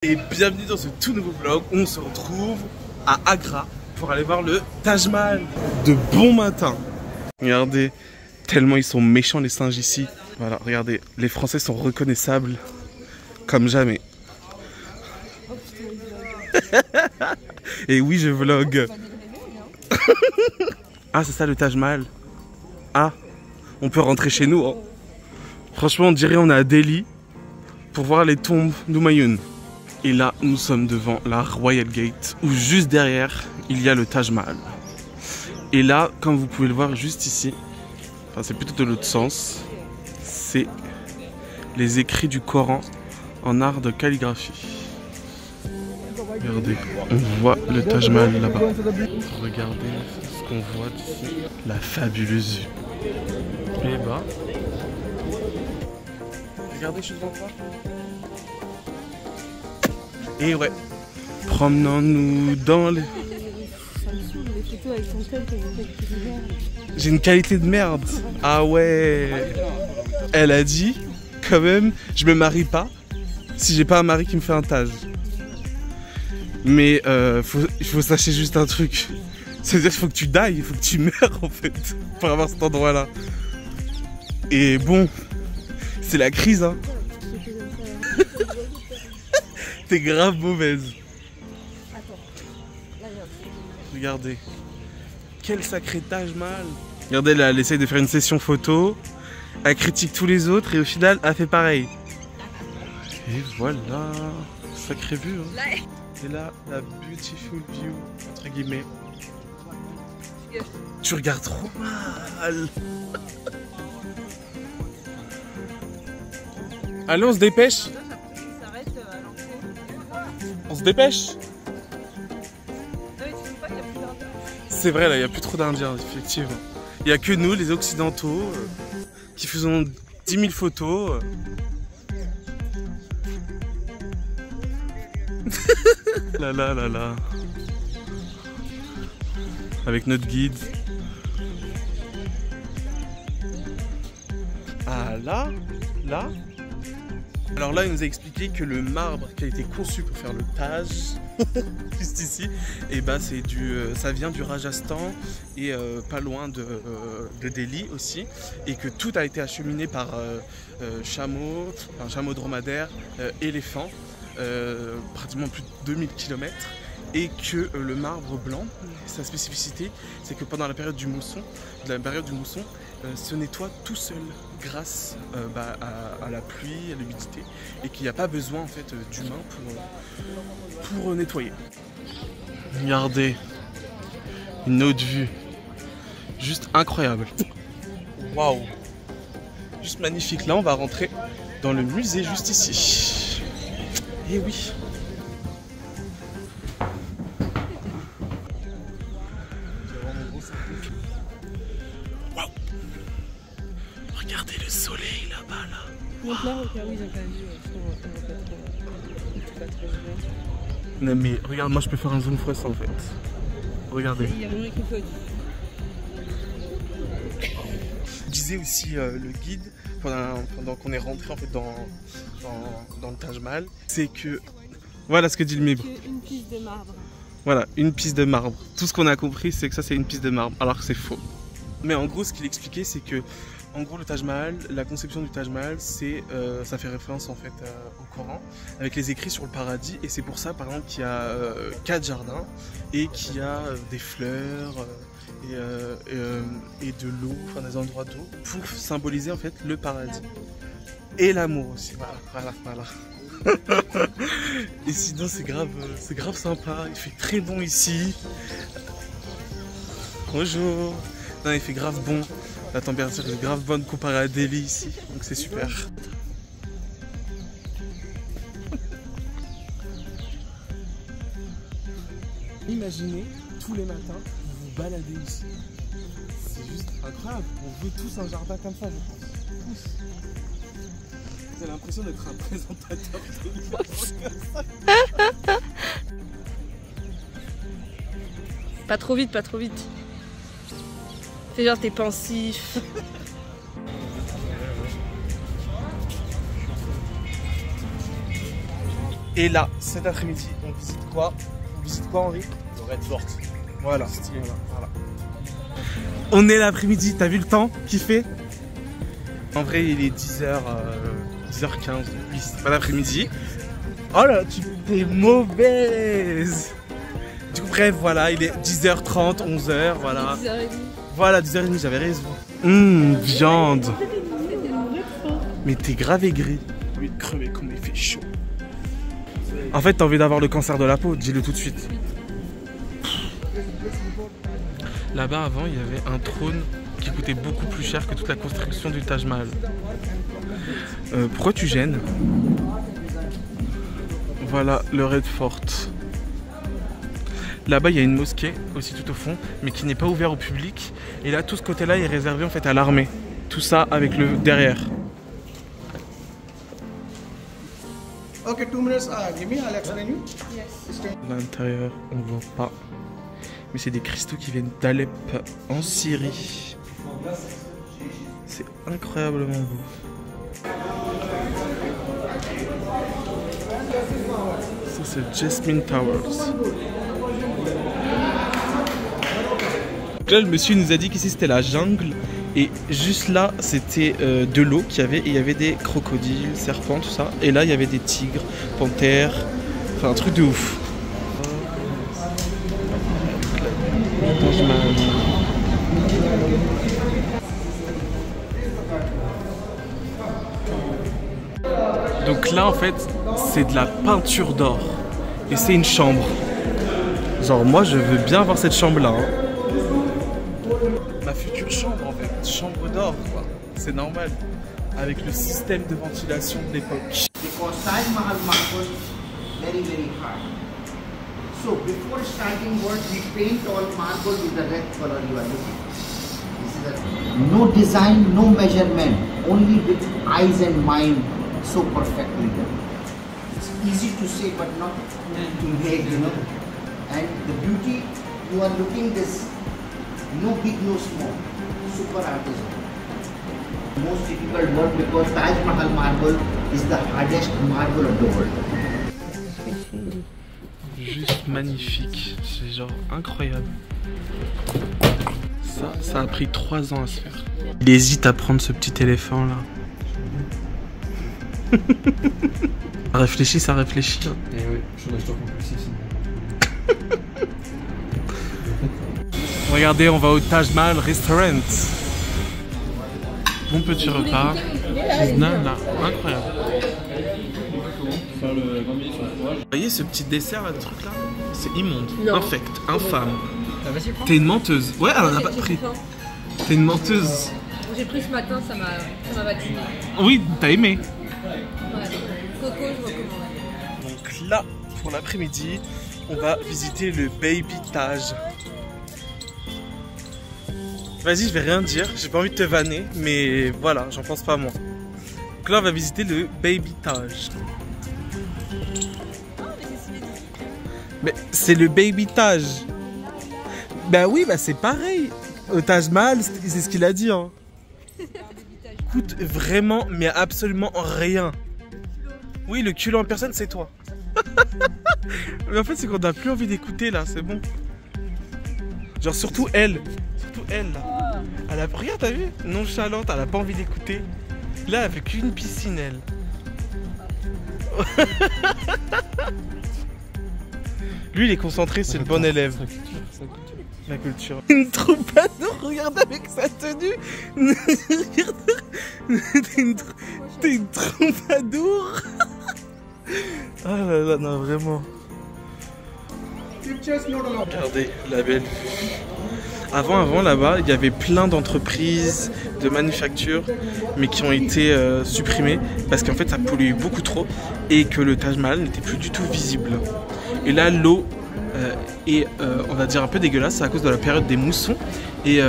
Et bienvenue dans ce tout nouveau vlog. On se retrouve à Agra pour aller voir le Taj Mahal de bon matin. Regardez, tellement ils sont méchants les singes ici. Voilà, regardez, les Français sont reconnaissables comme jamais. Et oui, je vlog. Ah, c'est ça le Taj Mahal. Ah, on peut rentrer chez nous. Hein. Franchement, on dirait on est à Delhi pour voir les tombes d'Humayun. Et là, nous sommes devant la Royal Gate, où juste derrière, il y a le Taj Mahal. Et là, comme vous pouvez le voir juste ici, enfin c'est plutôt de l'autre sens, c'est les écrits du Coran en art de calligraphie. Regardez, on voit le Taj Mahal là-bas. Regardez ce qu'on voit d'ici, la fabuleuse vue. Et bah, regardez, je suis devant toi. Et ouais, promenons-nous dans les... J'ai une qualité de merde. Ah ouais. Elle a dit, quand même, je me marie pas si j'ai pas un mari qui me fait un Taj. Mais il faut sachez juste un truc. C'est-à-dire qu'il faut que tu die, il faut que tu meurs en fait, pour avoir cet endroit-là. Et bon, c'est la crise hein. T'es grave mauvaise. Regardez. Quel sacré Taj Mahal. Regardez là, elle essaye de faire une session photo. Elle critique tous les autres et au final, elle fait pareil. Et voilà. Sacrée vue. Hein. Et là, la beautiful view, entre guillemets. Tu regardes trop mal. Allez, on se dépêche. On se dépêche. C'est vrai, là, il n'y a plus trop d'Indiens, effectivement. Il n'y a que nous, les Occidentaux, qui faisons 10 000 photos. Là, là, là, là. Avec notre guide. Ah, là, là. Alors là, il nous a expliqué que le marbre qui a été conçu pour faire le Taj, juste ici, et bah c'est ça vient du Rajasthan et pas loin de Delhi aussi, et que tout a été acheminé par chameau dromadaire, éléphant, pratiquement plus de 2000 km, et que le marbre blanc, sa spécificité, c'est que pendant la période du mousson, se nettoie tout seul grâce à la pluie, à l'humidité, et qu'il n'y a pas besoin en fait d'humains pour nettoyer. Regardez, une autre vue, juste incroyable. Waouh, juste magnifique. Là, on va rentrer dans le musée juste ici. Et oui. Regardez le soleil là-bas, là. Donc là, oui, j'ai pas vu. Non mais regarde, moi je peux faire un zoom x en fait. Regardez. Il y a mon équipe. Je disais aussi le guide pendant qu'on est rentré en fait dans le Taj Mahal, c'est que voilà ce que dit le Mibre. Une piste de marbre. Voilà, une piste de marbre. Tout ce qu'on a compris, c'est que ça c'est une piste de marbre, alors que c'est faux. Mais en gros, ce qu'il expliquait, c'est que en gros, le Taj Mahal, la conception du Taj Mahal, c'est, ça fait référence en fait au Coran, avec les écrits sur le paradis, et c'est pour ça, par exemple, qu'il y a 4 jardins et qu'il y a des fleurs et de l'eau, enfin des endroits d'eau, pour symboliser en fait le paradis et l'amour aussi. Voilà. Et sinon, c'est grave sympa. Il fait très bon ici. Bonjour. Non, il fait grave bon. La température est grave bonne comparée à Delhi ici, donc c'est super. Imaginez, tous les matins, vous vous baladez ici. C'est juste incroyable. On veut tous un jardin comme ça, je pense. Tous. Vous avez l'impression d'être un présentateur de Pas trop vite, pas trop vite. Fais genre t'es pensif. Et là, cet après-midi, on visite quoi? On visite quoi, Henri? Le Red Fort. Voilà. Voilà. On est l'après-midi, t'as vu le temps qu'il fait? En vrai, il est 10h15. Oui, c'est pas l'après-midi. Oh là, tu t'es mauvaise. Du coup, bref, voilà, il est 10h30, 11h, voilà. 10h30. Voilà, 10h30, j'avais raison. Viande. Mais t'es grave aigri. J'ai envie de crever comme il fait chaud. En fait, t'as envie d'avoir le cancer de la peau, dis-le tout de suite. Là-bas, avant, il y avait un trône qui coûtait beaucoup plus cher que toute la construction du Taj Mahal. Pourquoi tu gênes? Voilà le Red Fort. Là-bas, il y a une mosquée aussi tout au fond, mais qui n'est pas ouverte au public. Et là, tout ce côté-là est réservé en fait à l'armée. Tout ça avec le derrière. Okay, 2 minutes. Give me, I'll explain you. L'intérieur, on voit pas. Mais c'est des cristaux qui viennent d'Alep en Syrie. C'est incroyablement beau. Ça c'est Jasmine Towers. Donc là le monsieur nous a dit qu'ici c'était la jungle. Et juste là c'était de l'eau qu'il y avait. Et il y avait des crocodiles, serpents, tout ça. Et là il y avait des tigres, panthères. Enfin un truc de ouf. Donc là en fait c'est de la peinture d'or et c'est une chambre. Genre moi je veux bien avoir cette chambre là. Ma future chambre en fait, chambre d'or quoi. C'est normal. Avec le système de ventilation de l'époque. Because Taj Mahal marble very hard. So before starting work, we paint all marble with the red color you are looking. This is a no design, no measurement, only with eyes and mind, so perfectly done. It's easy to say, but not to make, you know. And the beauty you are looking this, no big, no small, super artisan. Most difficult work because Taj Mahal marble is the hardest marble of the world. Juste magnifique, c'est genre incroyable. Ça a pris 3 ans à se faire. Il hésite à prendre ce petit éléphant là. Ça réfléchit, ça réfléchit. Et oui, je suis acheteur compulsif sinon. Regardez, on va au Taj Mahal Restaurant. Bon petit repas. Non, là, incroyable. Vous voyez ce petit dessert là, ce truc là? C'est immonde, Non. infect, infâme. Ah vas-y, prends. T'es une menteuse. Ouais, elle en a pas pris. T'es une menteuse. J'ai pris ce matin, ça m'a vacciné. Oui, t'as aimé. Ouais. Coco, je recommande. Donc là, pour l'après-midi, on va visiter le Baby Taj. Vas-y, je vais rien dire, j'ai pas envie de te vanner, mais voilà, j'en pense pas moi. Donc là, on va visiter le Baby Taj. Mais c'est le Baby Taj. Bah oui, bah c'est pareil. Au Taj Mahal, c'est ce qu'il a dit. Hein. Coûte vraiment, mais absolument rien. Oui, le culot en personne, c'est toi. Mais en fait, c'est qu'on n'a plus envie d'écouter là, c'est bon. Genre surtout elle. Surtout elle là. Elle a... Regarde, t'as vu? Nonchalante, elle a pas envie d'écouter. Là, elle fait qu'une piscine, elle. Lui, il est concentré, c'est le bon élève. La culture. Une troubadour, regarde avec sa tenue. T'es une troubadour. Ah là là, non, vraiment. Regardez la belle vue. Avant là-bas, il y avait plein d'entreprises de manufactures, mais qui ont été supprimées parce qu'en fait ça polluait beaucoup trop et que le Taj Mahal n'était plus du tout visible. Et là, l'eau est, on va dire, un peu dégueulasse à cause de la période des moussons. Et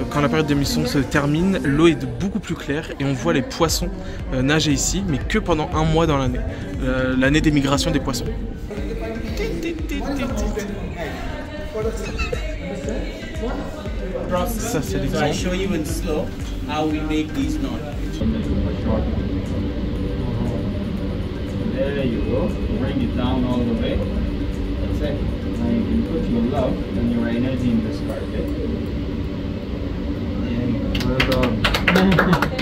quand la période des moussons se termine, l'eau est beaucoup plus claire et on voit les poissons nager ici, mais que pendant 1 mois dans l'année, l'année des migrations des poissons. Ça c'est l'exemple. show you in slow how we make these knots. There you go. Bring it down all the way. That's it. Now you can put your love and your energy in this carpet.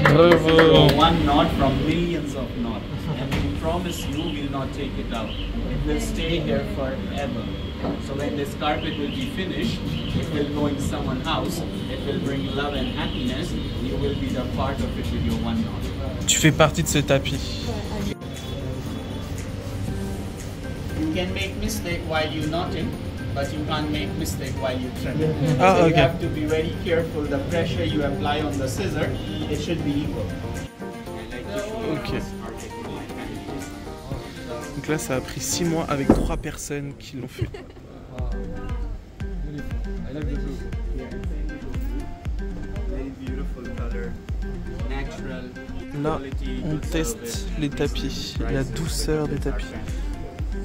Bravo. So one knot from millions of knots. And we promise you will not take it out. It will stay here forever. So when this carpet will be finished, it will go in someone's house. It will bring love and happiness. You will be the part of it with your one knot. Tu fais partie de ce tapis. You can make mistake while you knotting, but you can't make mistake while you trimming. Ah, so okay. You have to be very careful. The pressure you apply on the scissor, it should be equal. Ok. Donc là, ça a pris 6 mois avec 3 personnes qui l'ont fait. I like the blue. Very beautiful color, natural. Là, on teste les tapis, la douceur des tapis.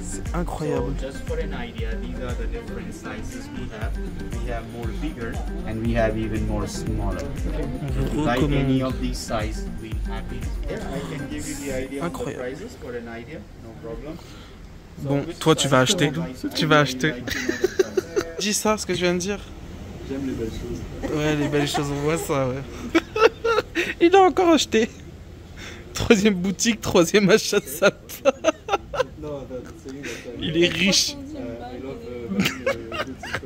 C'est incroyable. So just for an idea, these are the different sizes we have. We have more bigger and we have even more smaller. Like any of these sizes, we have it. Yeah, I can give you the idea of the Incroyable. prices for an idea, no problem. So Bon, which toi tu vas size acheter. would you like? Tu vas I acheter. like to know the price. Dis ça, ce que je viens de dire. J'aime les belles choses. Ouais, les belles choses, on voit ça, ouais. Il a encore acheté. 3e boutique, 3e achat de sapin. No, that's saying that Il est riche. I love buying good stuff.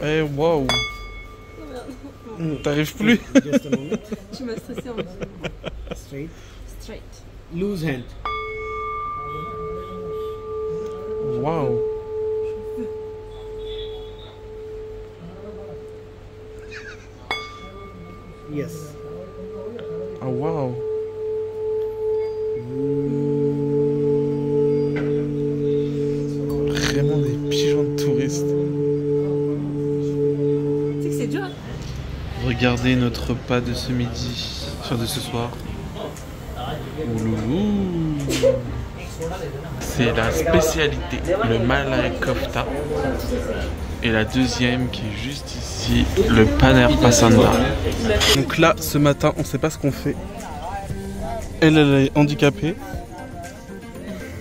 Eh, waouh. T'arrives plus. Just a moment. Tu m'as stressé en fait. Straight. Straight. Loose hand. Waouh. Yes. Ah, waouh. Vraiment des pigeons de touristes. Tu sais que c'est dur. Hein. Regardez notre repas de ce midi, enfin de ce soir. Ouloulou. C'est la spécialité, le malai kofta. Et la deuxième qui est juste ici, le paner pasanda. Donc là, ce matin, on sait pas ce qu'on fait. Elle est handicapée.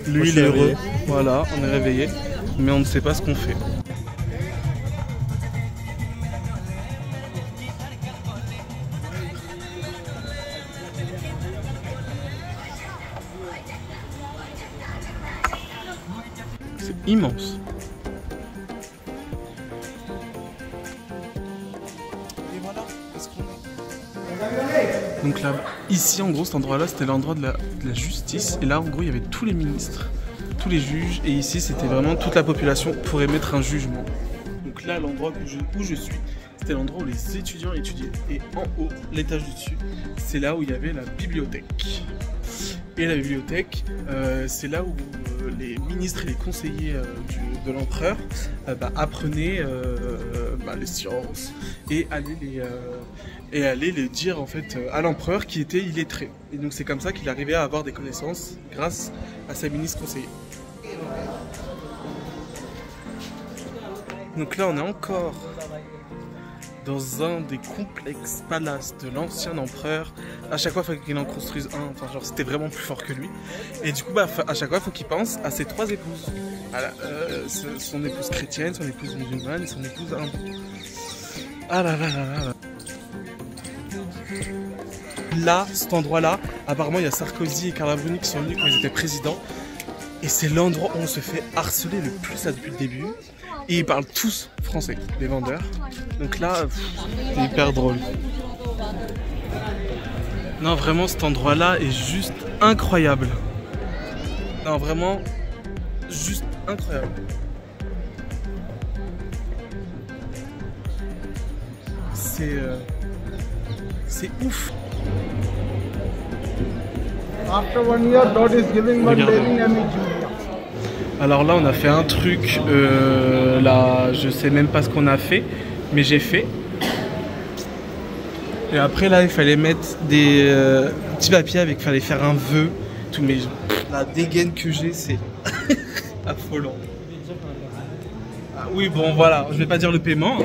Lui, il est heureux. Voilà, on est réveillé. Mais on ne sait pas ce qu'on fait. C'est immense. Et voilà, est-ce qu'on est... Donc là, ici en gros cet endroit-là c'était l'endroit de la justice. Et là en gros il y avait tous les ministres, tous les juges. Et ici c'était vraiment toute la population pour émettre un jugement. Donc là l'endroit où je suis, c'était l'endroit où les étudiants étudiaient. Et en haut, l'étage du dessus, c'est là où il y avait la bibliothèque. Et la bibliothèque, c'est là où les ministres et les conseillers de l'empereur apprenaient les sciences et allaient les dire en fait à l'empereur qui était illettré. Et donc c'est comme ça qu'il arrivait à avoir des connaissances grâce à ses ministres conseillers. Donc là on est encore dans un des complexes palaces de l'ancien empereur. À chaque fois, il fallait qu'il en construise un. Enfin, genre, c'était vraiment plus fort que lui. Et du coup, à chaque fois, il faut qu'il pense à ses 3 épouses. Voilà, son épouse chrétienne, son épouse musulmane et son épouse hindoue. Ah là là là là là. Là, cet endroit-là, apparemment, il y a Sarkozy et Carla Bruni qui sont venus quand ils étaient présidents. Et c'est l'endroit où on se fait harceler le plus depuis le début. Et ils parlent tous français, les vendeurs. Donc là, c'est hyper drôle. Non, vraiment, cet endroit-là est juste incroyable. Non, vraiment, juste incroyable. C'est ouf. After 1 year, God is giving one Regardez. baby name is Julia. Alors là, on a fait un truc. Là, je sais même pas ce qu'on a fait, mais j'ai fait. Et après, là, il fallait mettre des petits papiers avec. Il fallait faire un vœu. Tout, mais la dégaine que j'ai, c'est affolant. Ah, oui, bon, voilà. Je vais pas dire le paiement.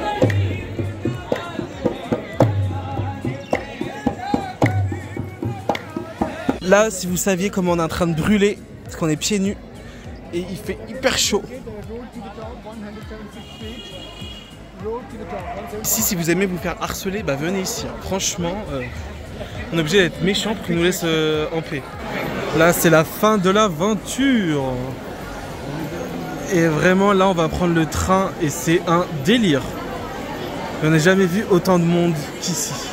Là, si vous saviez comment on est en train de brûler, parce qu'on est pieds nus et il fait hyper chaud. Ici, si vous aimez vous faire harceler, bah venez ici. Franchement, on est obligé d'être méchant pour qu'ils nous laissent en paix. Là, c'est la fin de l'aventure. Et vraiment, là, on va prendre le train et c'est un délire. Je n'ai jamais vu autant de monde qu'ici.